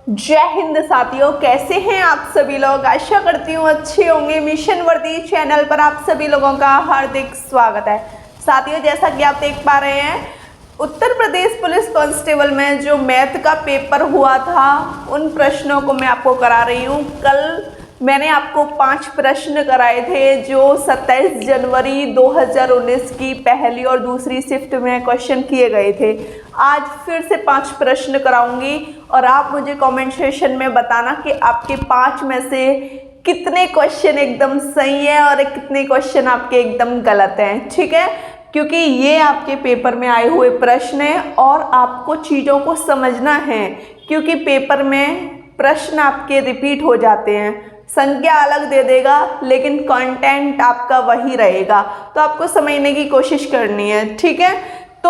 जय हिंद साथियों, कैसे हैं आप सभी लोग। आशा करती हूँ अच्छे होंगे। मिशन वर्दी चैनल पर आप सभी लोगों का हार्दिक स्वागत है। साथियों, जैसा कि आप देख पा रहे हैं, उत्तर प्रदेश पुलिस कांस्टेबल में जो मैथ का पेपर हुआ था उन प्रश्नों को मैं आपको करा रही हूँ। कल मैंने आपको 5 प्रश्न कराए थे जो 27 जनवरी 2019 की पहली और दूसरी शिफ्ट में क्वेश्चन किए गए थे। आज फिर से 5 प्रश्न कराऊंगी और आप मुझे कमेंट सेक्शन में बताना कि आपके 5 में से कितने क्वेश्चन एकदम सही है और कितने क्वेश्चन आपके एकदम गलत हैं। ठीक है, क्योंकि ये आपके पेपर में आए हुए प्रश्न हैं और आपको चीज़ों को समझना है, क्योंकि पेपर में प्रश्न आपके रिपीट हो जाते हैं। संख्या अलग दे देगा लेकिन कंटेंट आपका वही रहेगा, तो आपको समझने की कोशिश करनी है। ठीक है, तो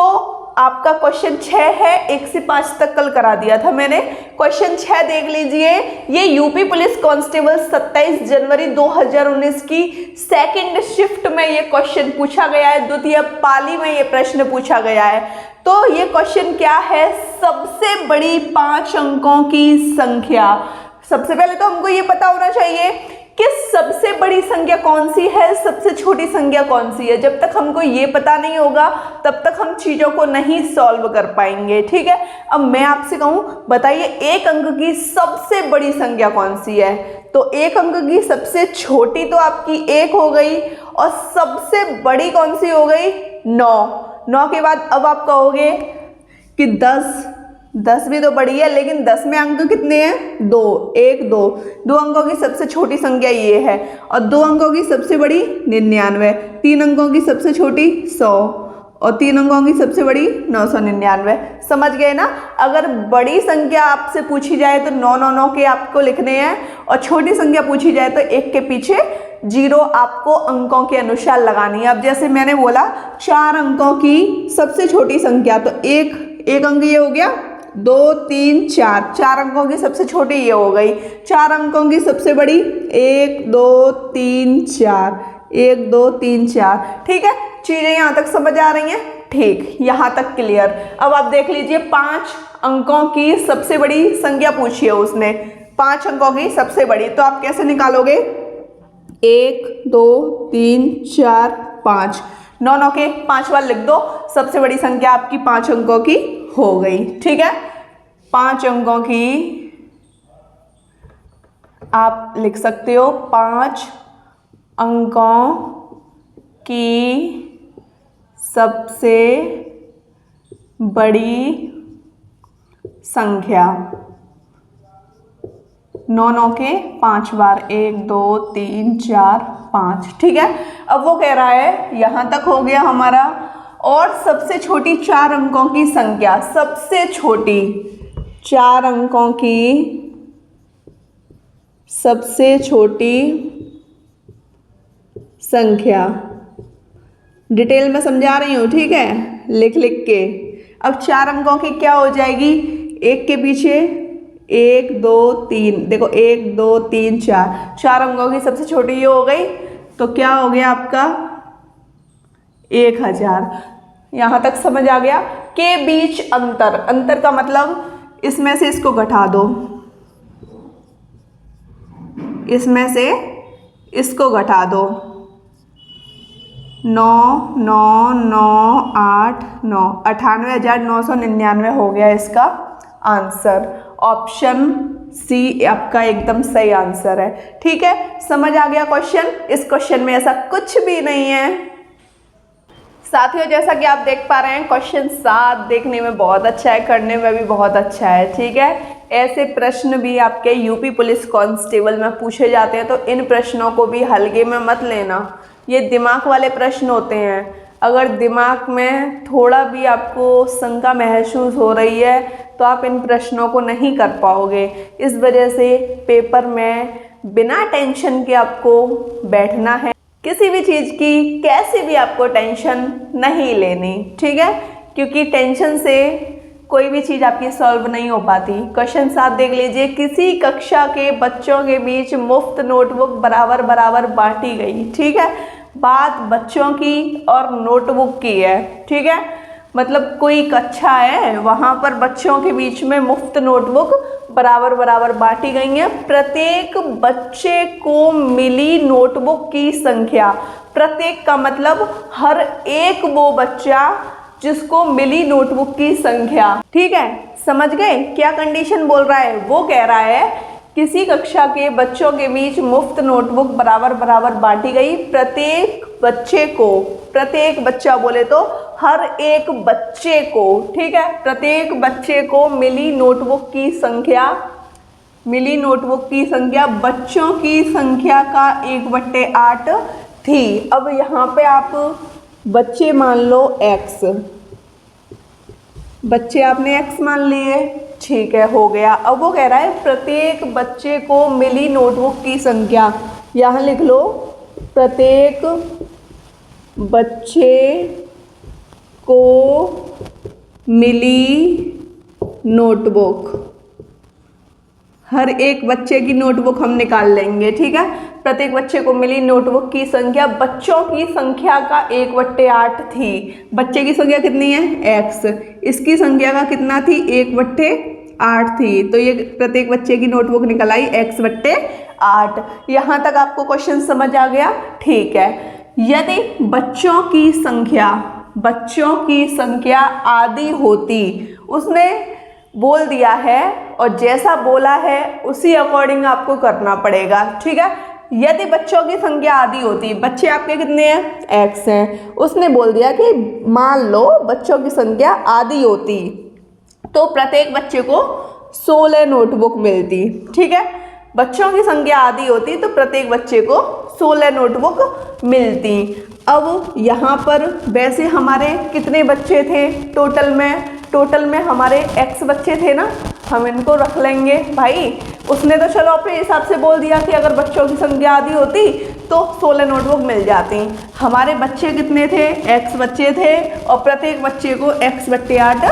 आपका क्वेश्चन 6 है, 1 से 5 तक कल करा दिया था मैंने। क्वेश्चन 6 देख लीजिए। ये यूपी पुलिस कांस्टेबल 27 जनवरी 2019 की सेकंड शिफ्ट में ये क्वेश्चन पूछा गया है। द्वितीय पाली में ये प्रश्न पूछा गया है। तो ये क्वेश्चन क्या है? सबसे बड़ी 5 अंकों की संख्या। सबसे पहले तो हमको ये पता होना चाहिए कि सबसे बड़ी संख्या कौन सी है, सबसे छोटी संख्या कौन सी है। जब तक हमको ये पता नहीं होगा तब तक हम चीज़ों को नहीं सॉल्व कर पाएंगे। ठीक है, अब मैं आपसे कहूँ, बताइए 1 अंक की सबसे बड़ी संख्या कौन सी है? तो 1 अंक की सबसे छोटी तो आपकी 1 हो गई और सबसे बड़ी कौन सी हो गई? 9 के बाद अब आप कहोगे कि 10 भी तो बड़ी है, लेकिन 10 में अंक कितने हैं? 2, 1, 2 अंकों की सबसे छोटी संख्या ये है और 2 अंकों की सबसे बड़ी 99, 3 अंकों की सबसे छोटी 100 और 3 अंकों की सबसे बड़ी 999। समझ गए ना? अगर बड़ी संख्या आपसे पूछी जाए तो 999 के आपको लिखने हैं और छोटी संख्या पूछी जाए तो 1 के पीछे 0 आपको अंकों के अनुसार लगानी है। अब जैसे मैंने बोला 4 अंकों की सबसे छोटी संख्या, तो एक अंक ये हो गया, 2, 3, 4 अंकों की सबसे छोटी ये हो गई। 4 अंकों की सबसे बड़ी 1, 2, 3, 4, 1, 2, 3, 4। ठीक है, चीजें यहाँ तक समझ आ रही हैं? ठीक, यहाँ तक क्लियर। अब आप देख लीजिए, 5 अंकों की सबसे बड़ी संख्या पूछी है उसने, 5 अंकों की सबसे बड़ी, तो आप कैसे निकालोगे? 1, 2, 3, 4, 5, 9 के 5 बार लिख दो। सबसे बड़ी संख्या आपकी 5 अंकों की हो गई। ठीक है, 5 अंकों की आप लिख सकते हो, 5 अंकों की सबसे बड़ी संख्या। 9 के 5 बार, 1, 2, 3, 4, 5। ठीक है, अब वो कह रहा है, यहां तक हो गया हमारा। और सबसे छोटी 4 अंकों की संख्या, सबसे छोटी 4 अंकों की सबसे छोटी संख्या, डिटेल में समझा रही हूँ। ठीक है, लिख के। अब 4 अंकों की क्या हो जाएगी? 1 के पीछे 1, 2, 3, देखो 1, 2, 3, 4 अंकों की सबसे छोटी ये हो गई, तो क्या हो गया आपका? 1000। यहाँ तक समझ आ गया? के बीच अंतर का मतलब इसमें से इसको घटा दो, इसमें से इसको घटा दो। 9, 9, 9, 8, 9, 98,999 हो गया इसका आंसर। ऑप्शन सी आपका एकदम सही आंसर है। ठीक है, समझ आ गया क्वेश्चन? इस क्वेश्चन में ऐसा कुछ भी नहीं है। साथियों, जैसा कि आप देख पा रहे हैं, क्वेश्चन 7 देखने में बहुत अच्छा है, करने में भी बहुत अच्छा है। ठीक है, ऐसे प्रश्न भी आपके यूपी पुलिस कांस्टेबल में पूछे जाते हैं, तो इन प्रश्नों को भी हल्के में मत लेना। ये दिमाग वाले प्रश्न होते हैं। अगर दिमाग में थोड़ा भी आपको शंका महसूस हो रही है तो आप इन प्रश्नों को नहीं कर पाओगे। इस वजह से पेपर में बिना टेंशन के आपको बैठना है। किसी भी चीज़ की कैसी भी आपको टेंशन नहीं लेनी। ठीक है, क्योंकि टेंशन से कोई भी चीज़ आपकी सॉल्व नहीं हो पाती। क्वेश्चन 7 देख लीजिए। किसी कक्षा के बच्चों के बीच मुफ्त नोटबुक बराबर बराबर बांटी गई। ठीक है, बात बच्चों की और नोटबुक की है। ठीक है, मतलब कोई कक्षा है, वहाँ पर बच्चों के बीच में मुफ्त नोटबुक बराबर बराबर बांटी गई हैं। प्रत्येक बच्चे को मिली नोटबुक की संख्या, प्रत्येक का मतलब हर एक वो बच्चा जिसको मिली नोटबुक की संख्या। ठीक है, समझ गए क्या कंडीशन बोल रहा है? वो कह रहा है किसी कक्षा के बच्चों के बीच मुफ्त नोटबुक बराबर बराबर बांटी गई। प्रत्येक बच्चे को, प्रत्येक बच्चा बोले तो हर एक बच्चे को, ठीक है, प्रत्येक बच्चे को मिली नोटबुक की संख्या, मिली नोटबुक की संख्या बच्चों की संख्या का 1/8 थी। अब यहाँ पे आप बच्चे मान लो x, बच्चे आपने x मान लिए, ठीक है, हो गया। अब वो कह रहा है प्रत्येक बच्चे को मिली नोटबुक की संख्या, यहाँ लिख लो प्रत्येक बच्चे को मिली नोटबुक, हर एक बच्चे की नोटबुक हम निकाल लेंगे, ठीक है। प्रत्येक बच्चे को मिली नोटबुक की संख्या बच्चों की संख्या का 1/8 थी। बच्चे की संख्या कितनी है? x, इसकी संख्या का कितना थी? 1/8 थी। तो ये प्रत्येक बच्चे की नोटबुक निकल आई x/8। यहाँ तक आपको क्वेश्चन समझ आ गया? ठीक है। यदि बच्चों की संख्या आधी होती, उसने बोल दिया है और जैसा बोला है उसी अकॉर्डिंग आपको करना पड़ेगा, ठीक है। यदि बच्चों की संख्या आधी होती, बच्चे आपके कितने हैं? x हैं, उसने बोल दिया कि मान लो बच्चों की संख्या आधी होती तो प्रत्येक बच्चे को 16 नोटबुक मिलती, ठीक है। बच्चों की संख्या आधी होती तो प्रत्येक बच्चे को 16 नोटबुक मिलती। अब यहाँ पर वैसे हमारे कितने बच्चे थे टोटल में हमारे x बच्चे थे ना, हम इनको रख लेंगे भाई। उसने तो चलो अपने हिसाब से बोल दिया कि अगर बच्चों की संख्या आधी होती तो 16 नोटबुक मिल जाती। हमारे बच्चे कितने थे? x बच्चे थे और प्रत्येक बच्चे को x/8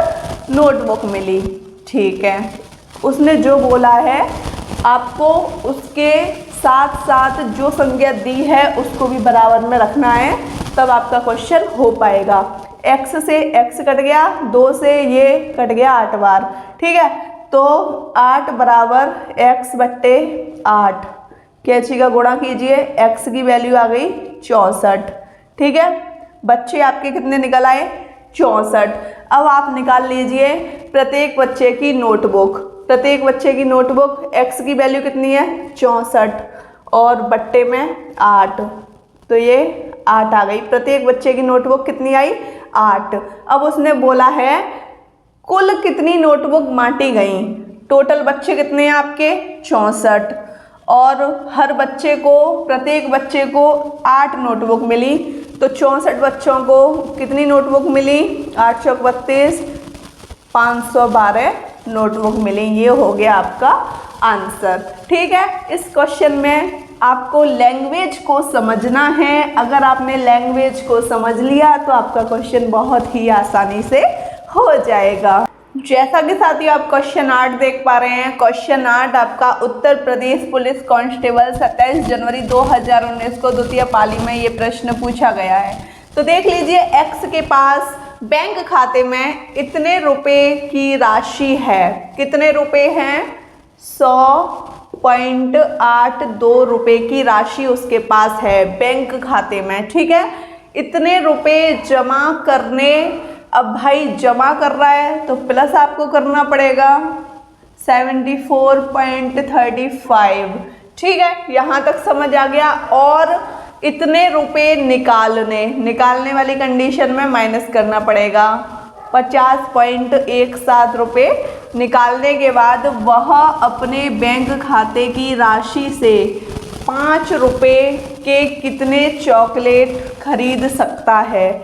नोटबुक मिली, ठीक है। उसने जो बोला है आपको उसके साथ साथ जो संज्ञा दी है उसको भी बराबर में रखना है, तब आपका क्वेश्चन हो पाएगा। x से x कट गया, 2 से ये कट गया 8 बार, ठीक है। तो 8 बराबर x/8, कैंची का गुणा कीजिए, x की वैल्यू आ गई 64, ठीक है। बच्चे आपके कितने निकल आए? 64। अब आप निकाल लीजिए प्रत्येक बच्चे की नोटबुक। प्रत्येक बच्चे की नोटबुक x की वैल्यू कितनी है? 64 और बट्टे में 8, तो ये 8 आ गई। प्रत्येक बच्चे की नोटबुक कितनी आई? 8। अब उसने बोला है कुल कितनी नोटबुक बांटी गई। टोटल बच्चे कितने हैं आपके? 64 और हर बच्चे को, प्रत्येक बच्चे को 8 नोटबुक मिली, तो 64 बच्चों को कितनी नोटबुक मिली? 8 चौक 32, 512 नोटबुक मिली। ये हो गया आपका आंसर, ठीक है। इस क्वेश्चन में आपको लैंग्वेज को समझना है। अगर आपने लैंग्वेज को समझ लिया तो आपका क्वेश्चन बहुत ही आसानी से हो जाएगा। जैसा कि साथियों आप क्वेश्चन 8 देख पा रहे हैं, क्वेश्चन 8 आपका उत्तर प्रदेश पुलिस कांस्टेबल 27 जनवरी 2019 को द्वितीय पाली में ये प्रश्न पूछा गया है। तो देख लीजिए, x के पास बैंक खाते में इतने रुपए की राशि है। कितने रुपए हैं? 100.82 रुपए की राशि उसके पास है बैंक खाते में, ठीक है। इतने रुपए जमा करने, अब भाई जमा कर रहा है तो प्लस आपको करना पड़ेगा 74.35, ठीक है। यहाँ तक समझ आ गया। और इतने रुपए निकालने वाली कंडीशन में माइनस करना पड़ेगा 50.17 रुपये। निकालने के बाद वह अपने बैंक खाते की राशि से 5 रुपये के कितने चॉकलेट खरीद सकता है।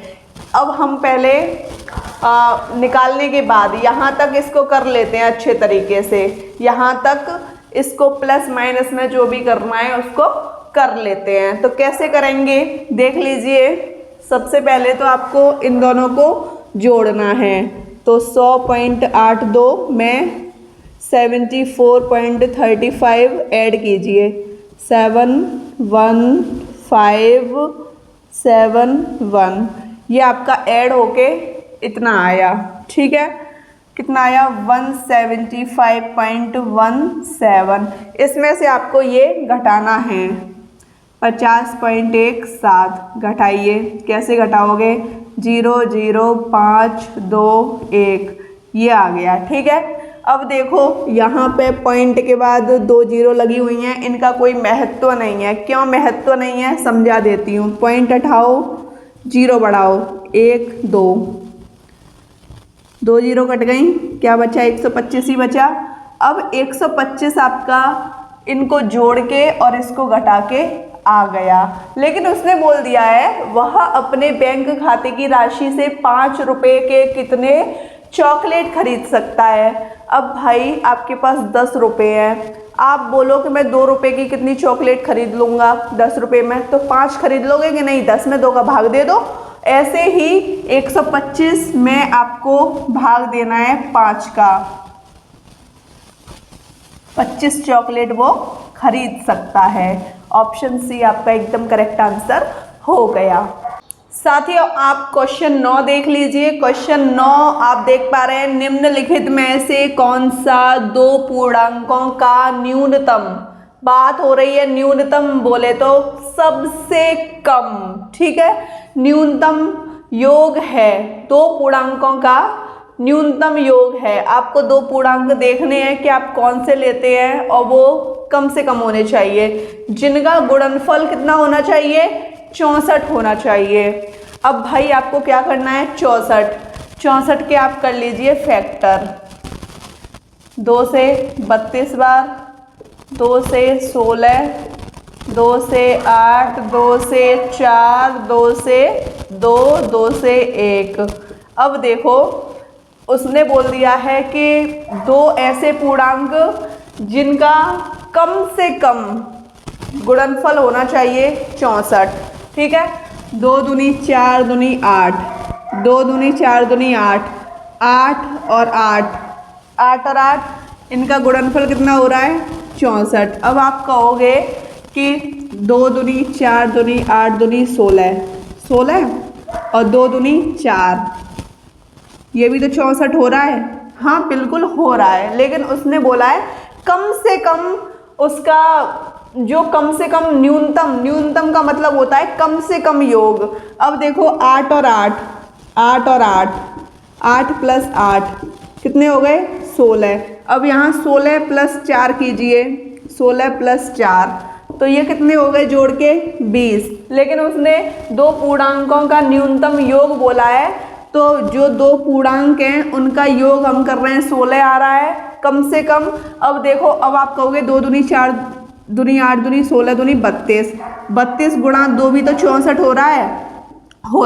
अब हम पहले निकालने के बाद यहाँ तक इसको कर लेते हैं अच्छे तरीके से। यहाँ तक इसको प्लस माइनस में जो भी करना है उसको कर लेते हैं। तो कैसे करेंगे देख लीजिए। सबसे पहले तो आपको इन दोनों को जोड़ना है। तो 100.82 में 74.35 ऐड कीजिए, 71571, ये आपका ऐड होके इतना आया, ठीक है। कितना आया 175.17। इसमें से आपको ये घटाना है 50.17। घटाइए, कैसे घटाओगे? 0.0521 ये आ गया, ठीक है। अब देखो यहाँ पे पॉइंट के बाद 2 जीरो लगी हुई हैं, इनका कोई महत्व नहीं है। क्यों महत्व नहीं है समझा देती हूँ। पॉइंट हटाओ, जीरो बढ़ाओ, 1 2 2 जीरो कट गई, क्या बचा? 125 ही बचा। अब 125 आपका इनको जोड़ के और इसको घटा के आ गया, लेकिन उसने बोल दिया है वह अपने बैंक खाते की राशि से 5 रुपये के कितने चॉकलेट खरीद सकता है। अब भाई आपके पास 10 रुपये हैं, आप बोलो कि मैं 2 रुपये की कितनी चॉकलेट खरीद लूँगा 10 रुपये में, तो 5 खरीद लोगे कि नहीं? 10 में 2 का भाग दे दो। ऐसे ही 125 में आपको भाग देना है 5 का, 25 चॉकलेट वो खरीद सकता है। ऑप्शन सी आपका एकदम करेक्ट आंसर हो गया। साथियों आप क्वेश्चन 9 देख लीजिए। क्वेश्चन 9 आप देख पा रहे हैं, निम्नलिखित में से कौन सा 2 पूर्णांकों का न्यूनतम, बात हो रही है न्यूनतम बोले तो सबसे कम, ठीक है, न्यूनतम योग है, 2 पूर्णांकों का न्यूनतम योग है। आपको 2 पूर्णांक देखने हैं कि आप कौन से लेते हैं और वो कम से कम होने चाहिए, जिनका गुणनफल कितना होना चाहिए? 64 होना चाहिए। अब भाई आपको क्या करना है? 64 के आप कर लीजिए फैक्टर, 2 से 32 बार, 2 से 16, 2 से 8, 2 से 4, 2 से 2, 2 से 1। अब देखो उसने बोल दिया है कि 2 ऐसे पूर्णांक जिनका कम से कम गुणनफल होना चाहिए 64, ठीक है। 2 दूनी 4 दूनी 8, 2 दूनी 4 दूनी 8, 8 और 8, 8 और 8 इनका गुणनफल कितना हो रहा है? 64। अब आप कहोगे कि 2 दूनी 4 दूनी 8 दूनी 16, 16 और 2 दूनी 4, ये भी तो 64 हो रहा है। हाँ बिल्कुल हो रहा है, लेकिन उसने बोला है कम से कम उसका जो कम से कम न्यूनतम का मतलब होता है कम से कम योग। अब देखो 8 और 8, 8 और 8, 8 प्लस 8 कितने हो गए? 16। अब यहाँ 16 प्लस 4 कीजिए, 16 प्लस 4 तो ये कितने हो गए जोड़ के? 20। लेकिन उसने 2 पूर्णांकों का न्यूनतम योग बोला है, तो जो 2 पूर्णांक हैं उनका योग हम कर रहे हैं 16 आ रहा है कम से कम। अब देखो अब आप कहोगे 2 दूनी 4 दूनी 8 दूनी 16 दूनी 32, 32 गुणा 2 भी तो 64 हो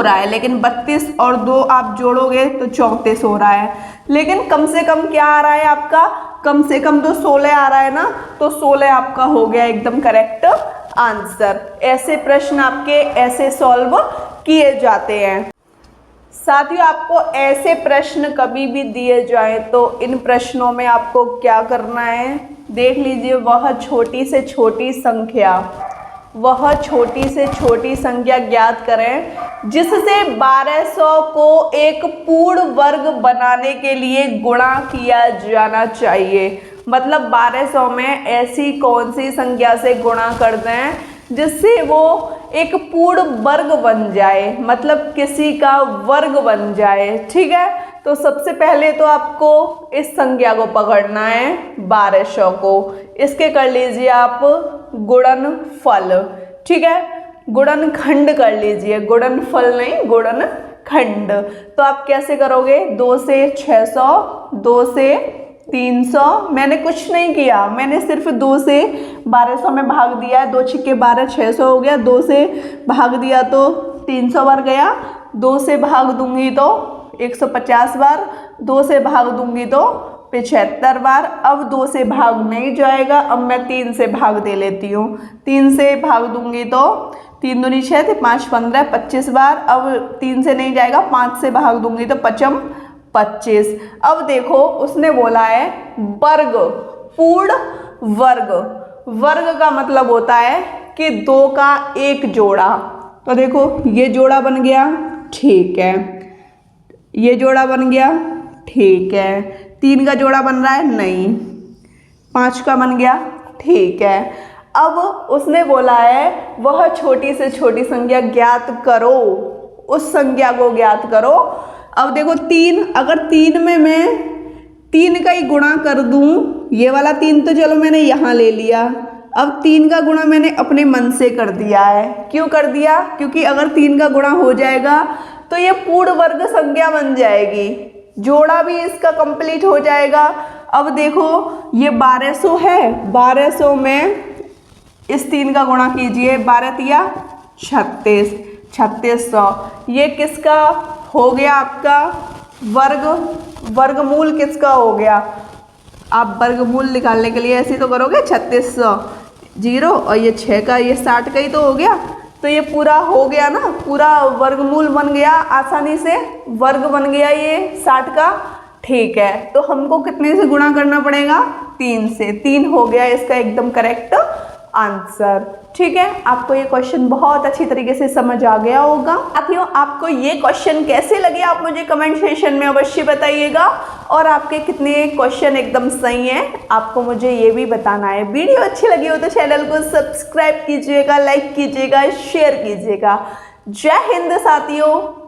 रहा है, लेकिन 32 और 2 आप जोड़ोगे तो 34 हो रहा है। लेकिन कम से कम क्या आ रहा है आपका? कम से कम तो 16 आ रहा है ना, तो 16 आपका हो गया एकदम करेक्ट आंसर। ऐसे प्रश्न आपके ऐसे सॉल्व किए जाते हैं। साथियों आपको ऐसे प्रश्न कभी भी दिए जाएं तो इन प्रश्नों में आपको क्या करना है देख लीजिए। वह छोटी से छोटी संख्या ज्ञात करें जिससे 1200 को एक पूर्ण वर्ग बनाने के लिए गुणा किया जाना चाहिए। मतलब 1200 में ऐसी कौन सी संख्या से गुणा कर दें जिससे वो एक पूर्ण वर्ग बन जाए, मतलब किसी का वर्ग बन जाए, ठीक है। तो सबसे पहले तो आपको इस संख्या को पकड़ना है 1200 को, इसके कर लीजिए आप गुणनफल, ठीक है। गुणनखंड कर लीजिए, गुणनफल नहीं गुणनखंड। तो आप कैसे करोगे? 2 से 600, 2 से 300, मैंने कुछ नहीं किया, मैंने सिर्फ 2 से 1200 में भाग दिया, 2 छिक्के 12, 600 हो गया। 2 से भाग दिया तो 300 बार गया, 2 से भाग दूंगी तो 150 बार, 2 से भाग दूंगी तो 75 बार। अब 2 से भाग नहीं जाएगा, अब मैं 3 से भाग दे लेती हूँ। 3 से भाग दूंगी तो 3 दूनी 6 थे, 5 15 25 बार। अब 3 से नहीं जाएगा, 5 से भाग दूंगी तो 5 25। अब देखो उसने बोला है वर्ग, पूर्ण वर्ग। वर्ग का मतलब होता है कि 2 का एक जोड़ा। तो देखो ये जोड़ा बन गया, ठीक है, ये जोड़ा बन गया, ठीक है। 3 का जोड़ा बन रहा है, नहीं। 5 का बन गया, ठीक है। अब उसने बोला है वह छोटी से छोटी संख्या ज्ञात करो, उस संख्या को ज्ञात करो। अब देखो 3, अगर 3 में मैं 3 का ही गुणा कर दूं, ये वाला 3 तो चलो मैंने यहाँ ले लिया, अब 3 का गुणा मैंने अपने मन से कर दिया है। क्यों कर दिया? क्योंकि अगर 3 का गुणा हो जाएगा तो ये पूर्ण वर्ग संख्या बन जाएगी, जोड़ा भी इसका कंप्लीट हो जाएगा। अब देखो ये 1200 है, 1200 में इस 3 का गुणा कीजिए, 12 तिया 36, 3600। ये किसका हो गया आपका वर्गमूल किसका हो गया? आप वर्गमूल निकालने के लिए ऐसे तो करोगे 3600 जीरो और ये 6 का, ये 60 का ही तो हो गया। तो ये पूरा हो गया ना, पूरा वर्गमूल बन गया, आसानी से वर्ग बन गया ये 60 का। ठीक है, तो हमको कितने से गुणा करना पड़ेगा? 3 से। 3 हो गया इसका एकदम करेक्ट आंसर। ठीक है, आपको ये क्वेश्चन बहुत अच्छी तरीके से समझ आ गया होगा। साथियों, आपको ये क्वेश्चन कैसे लगे आप मुझे कमेंट सेक्शन में अवश्य बताइएगा, और आपके कितने क्वेश्चन एकदम सही हैं आपको मुझे ये भी बताना है। वीडियो अच्छी लगी हो तो चैनल को सब्सक्राइब कीजिएगा, लाइक कीजिएगा, शेयर कीजिएगा। जय हिंद साथियों।